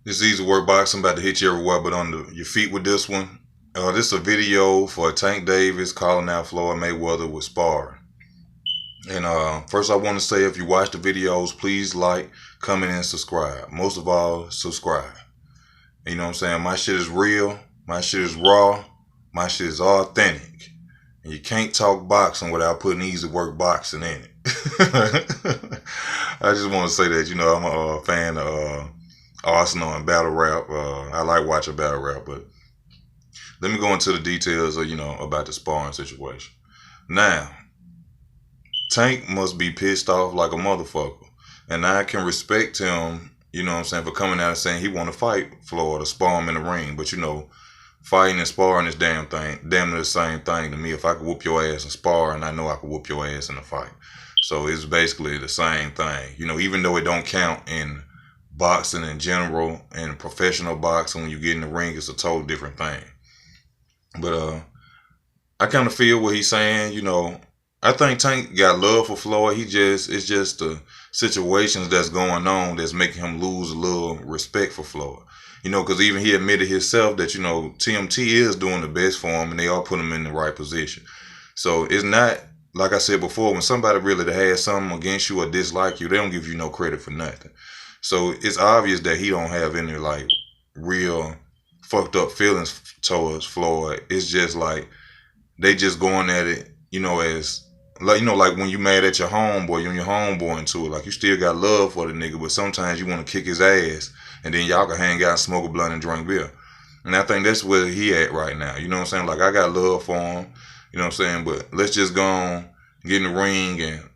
This easy work box. I'm about to hit you everywhere, but on your feet with this one. This is a video for Tank Davis calling out Floyd Mayweather with Spar. And first, I want to say, if you watch the videos, please like, comment, and subscribe. Most of all, subscribe. You know what I'm saying? My shit is real. My shit is raw. My shit is authentic. And you can't talk boxing without putting easy work boxing in it. I just want to say that, I'm a fan of Arsenal and battle rap. I like watching battle rap, but let me go into the details of, about the sparring situation. Now, Tank must be pissed off like a motherfucker. And I can respect him, for coming out and saying he want to fight Floyd or spar him in the ring. But, fighting and sparring is damn near the same thing to me. If I could whoop your ass in sparring, I know I could whoop your ass in a fight. So it's basically the same thing. Even though it don't count in boxing in general and professional boxing, when you get in the ring, it's a total different thing. But I kind of feel what he's saying. I think Tank got love for Floyd. It's just the situations that's going on that's making him lose a little respect for Floyd. Because even he admitted himself that, TMT is doing the best for him and they all put him in the right position. So it's not, like I said before, when somebody really has something against you or dislike you, they don't give you no credit for nothing. So it's obvious that he don't have any like real fucked up feelings towards Floyd. It's just like they just going at it, as like when you mad at your homeboy, you and your homeboy into it. Like you still got love for the nigga, but sometimes you want to kick his ass, and then y'all can hang out, smoke a blunt, and drink beer. And I think that's where he at right now. You know what I'm saying? Like I got love for him. You know what I'm saying? But let's just go on, get in the ring, and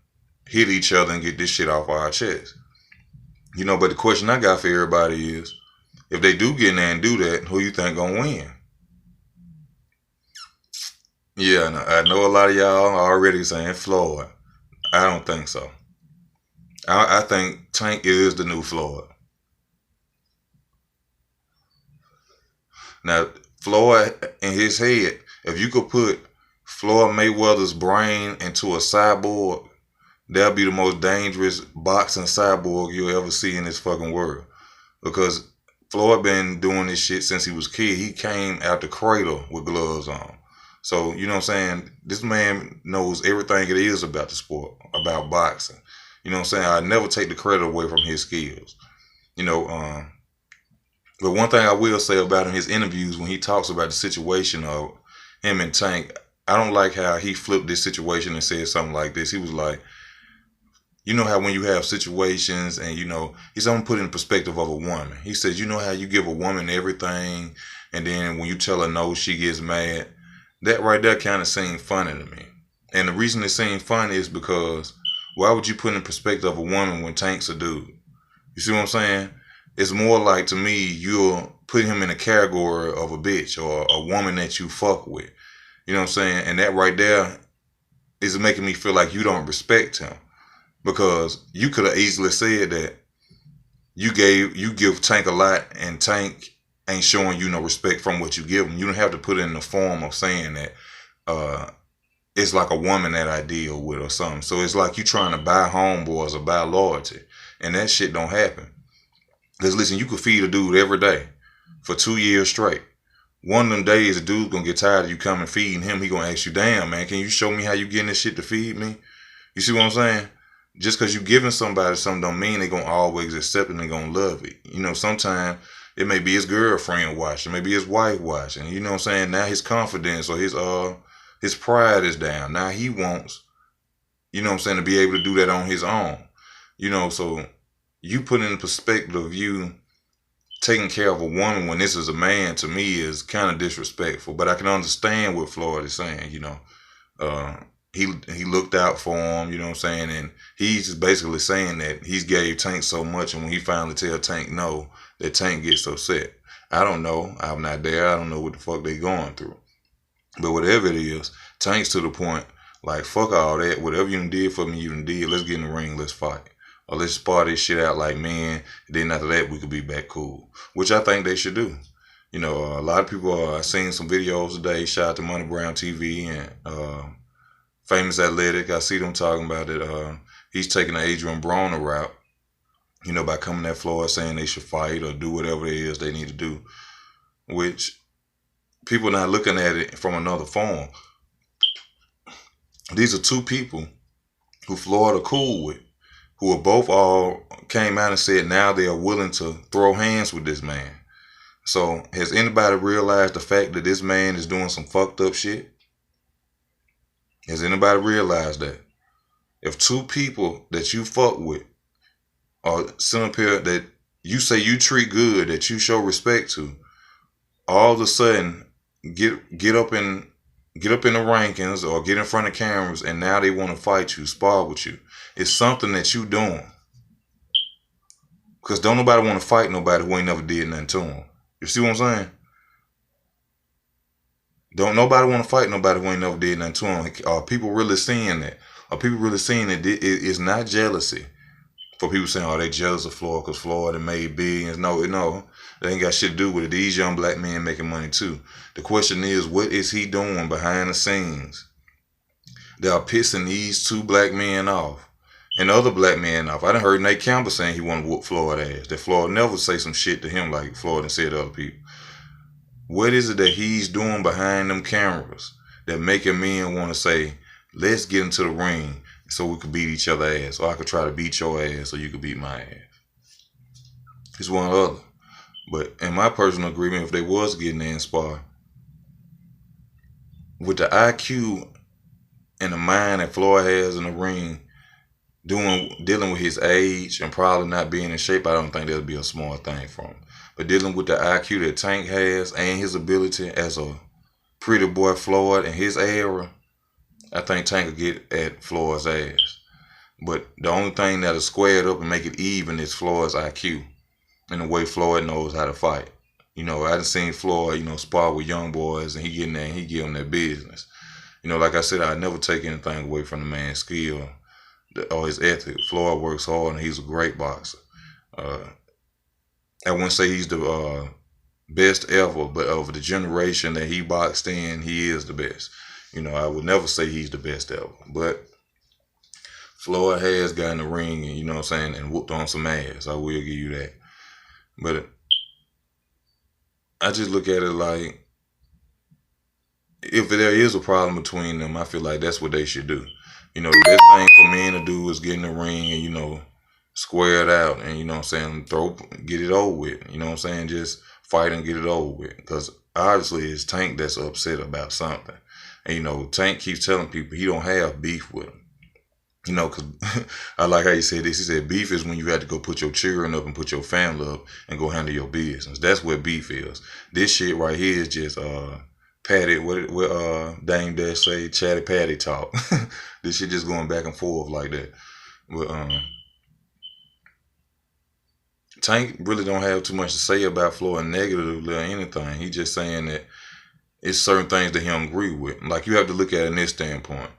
hit each other and get this shit off our chest. But the question I got for everybody is, if they do get in there and do that, who you think gonna win? Yeah, I know a lot of y'all are already saying Floyd. I don't think so. I think Tank is the new Floyd. Now, Floyd in his head, if you could put Floyd Mayweather's brain into a cyborg, that'll be the most dangerous boxing cyborg you'll ever see in this fucking world. Because Floyd been doing this shit since he was a kid. He came out the cradle with gloves on. So, you know what I'm saying? This man knows everything it is about the sport, about boxing. You know what I'm saying? I never take the credit away from his skills. But one thing I will say about his interviews, when he talks about the situation of him and Tank, I don't like how he flipped this situation and said something like this. He was like, how when you have situations and, he's only put in the perspective of a woman. He says, how you give a woman everything and then when you tell her no, she gets mad. That right there kind of seemed funny to me. And the reason it seemed funny is because why would you put in perspective of a woman when Tank's a dude? You see what I'm saying? It's more like, to me, you'll put him in a category of a bitch or a woman that you fuck with. You know what I'm saying? And that right there is making me feel like you don't respect him. Because you could have easily said that you give Tank a lot and Tank ain't showing you no respect from what you give him. You don't have to put it in the form of saying that it's like a woman that I deal with or something. So it's like you trying to buy homeboys or buy loyalty. And that shit don't happen. Because listen, you could feed a dude every day for 2 years straight. One of them days, the dude gonna get tired of you coming feeding him. He gonna ask you, damn, man, can you show me how you getting this shit to feed me? You see what I'm saying? Just because you giving somebody something don't mean they gonna always accept it and they gonna love it. Sometimes it may be his girlfriend watching, maybe his wife watching. You know what I'm saying? Now his confidence or his pride is down. Now he wants, to be able to do that on his own. So you put in perspective of you taking care of a woman when this is a man, to me, is kind of disrespectful. But I can understand what Floyd is saying. He looked out for him, you know what I'm saying? And he's just basically saying that he's gave Tank so much, and when he finally tell Tank no, that Tank gets upset. I don't know. I'm not there. I don't know what the fuck they going through. But whatever it is, Tank's to the point, like, fuck all that. Whatever you done did for me, you done did. Let's get in the ring. Let's fight. Or let's spar this shit out like men. And then after that, we could be back cool. Which I think they should do. A lot of people, I've seen some videos today, shout out to Money Brown TV and Famous Athletic. I see them talking about it. He's taking the Adrian Broner route. by coming at Floyd saying they should fight or do whatever it is they need to do, which people not looking at it from another form. These are two people who Floyd are cool with, who are both all came out and said now they are willing to throw hands with this man. So has anybody realized the fact that this man is doing some fucked up shit? Has anybody realized that? If two people that you fuck with or sitting up here that you say you treat good, that you show respect to, all of a sudden get up in the rankings or get in front of cameras and now they want to fight you, spar with you. It's something that you doing. Because don't nobody want to fight nobody who ain't never did nothing to them. You see what I'm saying? Don't nobody want to fight nobody who ain't never did nothing to them. Are people really seeing that? Are people really seeing that it's not jealousy? For people saying, oh, they jealous of Floyd because Floyd and made billions. No, they ain't got shit to do with it. These young black men making money too. The question is, what is he doing behind the scenes that are pissing these two black men off and other black men off? I done heard Nate Campbell saying he want to whoop Floyd ass. That Floyd never say some shit to him like Floyd and said to other people. What is it that he's doing behind them cameras that making men want to say, let's get into the ring so we could beat each other ass, or I could try to beat your ass so you could beat my ass? It's one or the other. But in my personal agreement, if they was getting in spar, with the IQ and the mind that Floyd has in the ring, dealing with his age and probably not being in shape, I don't think that'll be a smart thing for him. But dealing with the IQ that Tank has and his ability as a pretty boy Floyd in his era, I think Tank will get at Floyd's ass. But the only thing that'll square it up and make it even is Floyd's IQ and the way Floyd knows how to fight. I done seen Floyd, spar with young boys and he get in there and he give them their business. Like I said, I never take anything away from the man's skill or his ethic. Floyd works hard and he's a great boxer. I wouldn't say he's the best ever, but of the generation that he boxed in, he is the best. I would never say he's the best ever, but Floyd has got in the ring and, and whooped on some ass. I will give you that. But I just look at it like, if there is a problem between them, I feel like that's what they should do. The best thing for men to do is get in the ring and, square it out and, get it over with. Just fight and get it over with. Because obviously it's Tank that's upset about something. And, Tank keeps telling people he don't have beef with him. Because I like how he said this. He said beef is when you had to go put your children up and put your family up and go handle your business. That's what beef is. This shit right here is just patty, what Dame Dash say, chatty patty talk. This shit just going back and forth like that. But Tank really don't have too much to say about Floyd negatively or anything. He just saying that it's certain things that he don't agree with. Like, you have to look at it in this standpoint.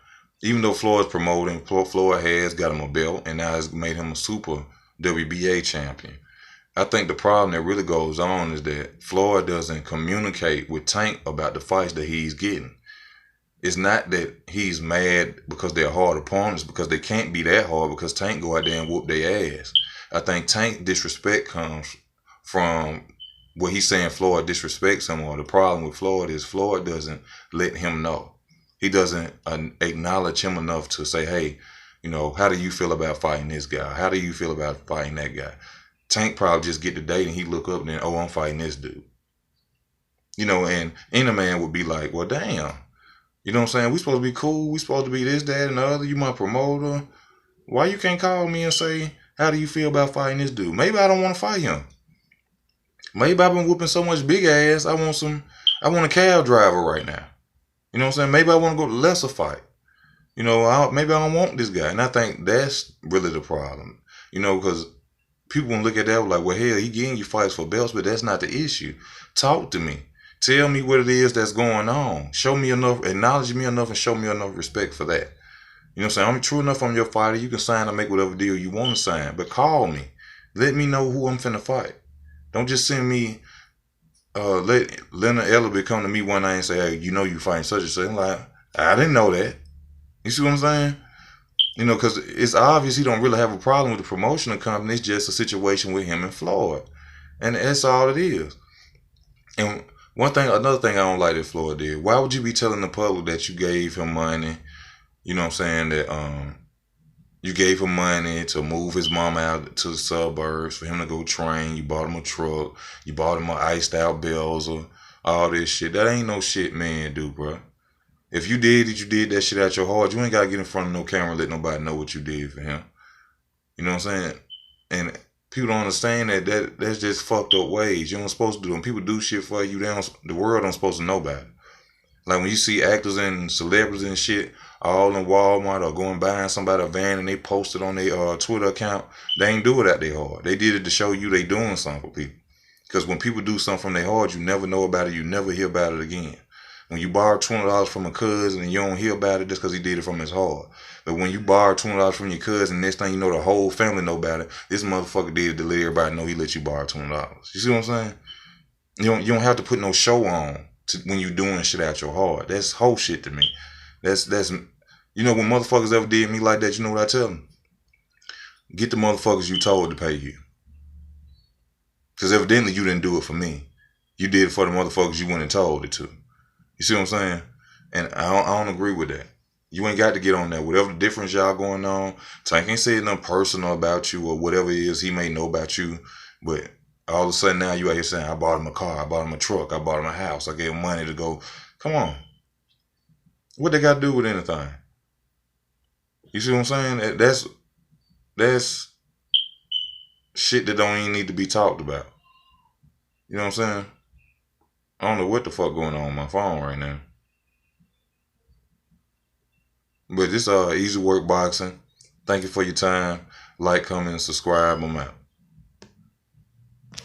Even though Floyd's promoting, Floyd has got him a belt and now has made him a super WBA champion. I think the problem that really goes on is that Floyd doesn't communicate with Tank about the fights that he's getting. It's not that he's mad because they're hard opponents, because they can't be that hard because Tank go out there and whoop their ass. I think Tank disrespect comes from what he's saying Floyd disrespects him, or the problem with Floyd is Floyd doesn't let him know. He doesn't acknowledge him enough to say, hey, how do you feel about fighting this guy? How do you feel about fighting that guy? Tank probably just get the date and he look up and then, oh, I'm fighting this dude. And any man would be like, well, damn. You know what I'm saying? We supposed to be cool. We supposed to be this, that, and the other. You my promoter. Why you can't call me and say, how do you feel about fighting this dude? Maybe I don't want to fight him. Maybe I've been whooping so much big ass. I want a cab driver right now. You know what I'm saying? Maybe I want to go to lesser fight. Maybe I don't want this guy. And I think that's really the problem. Because people will look at that like, well, hell, he getting you fights for belts, but that's not the issue. Talk to me. Tell me what it is that's going on. Show me enough, acknowledge me enough, and show me enough respect for that. You know what I'm saying? I'm true enough I'm your fighter. You can sign and make whatever deal you want to sign. But call me. Let me know who I'm finna fight. Don't just send me, let Leonard Ellerby come to me one night and say, hey, you fighting such and such. I'm like, I didn't know that. You see what I'm saying? You know, because it's obvious he don't really have a problem with the promotional company. It's just a situation with him and Floyd, and that's all it is. And another thing I don't like that Floyd did. Why would you be telling the public that you gave him money? You know what I'm saying? That you gave him money to move his mom out to the suburbs for him to go train. You bought him a truck. You bought him an iced out bills or all this shit. That ain't no shit man do, bro. If you did it, you did that shit out your heart. You ain't gotta get in front of no camera and let nobody know what you did for him. You know what I'm saying? And people don't understand that's just fucked up ways. You don't supposed to do them. People do shit for you. The world don't supposed to know about it. Like when you see actors and celebrities and shit all in Walmart or going buying somebody a van and they post it on their Twitter account, they ain't do it out their heart. They did it to show you they doing something for people. Because when people do something from their heart, you never know about it. You never hear about it again. When you borrow $20 from a cousin and you don't hear about it just because he did it from his heart. But when you borrow $20 from your cousin, next thing you know, the whole family know about it. This motherfucker did it to let everybody know he let you borrow $20. You see what I'm saying? You don't have to put no show on when you doing shit out your heart. That's whole shit to me. That's you know when motherfuckers ever did me like that, you know what I tell them? Get the motherfuckers you told to pay you. Because evidently you didn't do it for me. You did it for the motherfuckers you went and told it to. You see what I'm saying? And I don't agree with that. You ain't got to get on that. Whatever the difference y'all going on, Tank ain't saying nothing personal about you or whatever it is he may know about you. But all of a sudden now you out here saying, I bought him a car, I bought him a truck, I bought him a house, I gave him money to go. Come on. What they got to do with anything? You see what I'm saying? That's shit that don't even need to be talked about. You know what I'm saying? I don't know what the fuck going on my phone right now. But this easy work boxing. Thank you for your time. Like, comment, and subscribe. I'm out.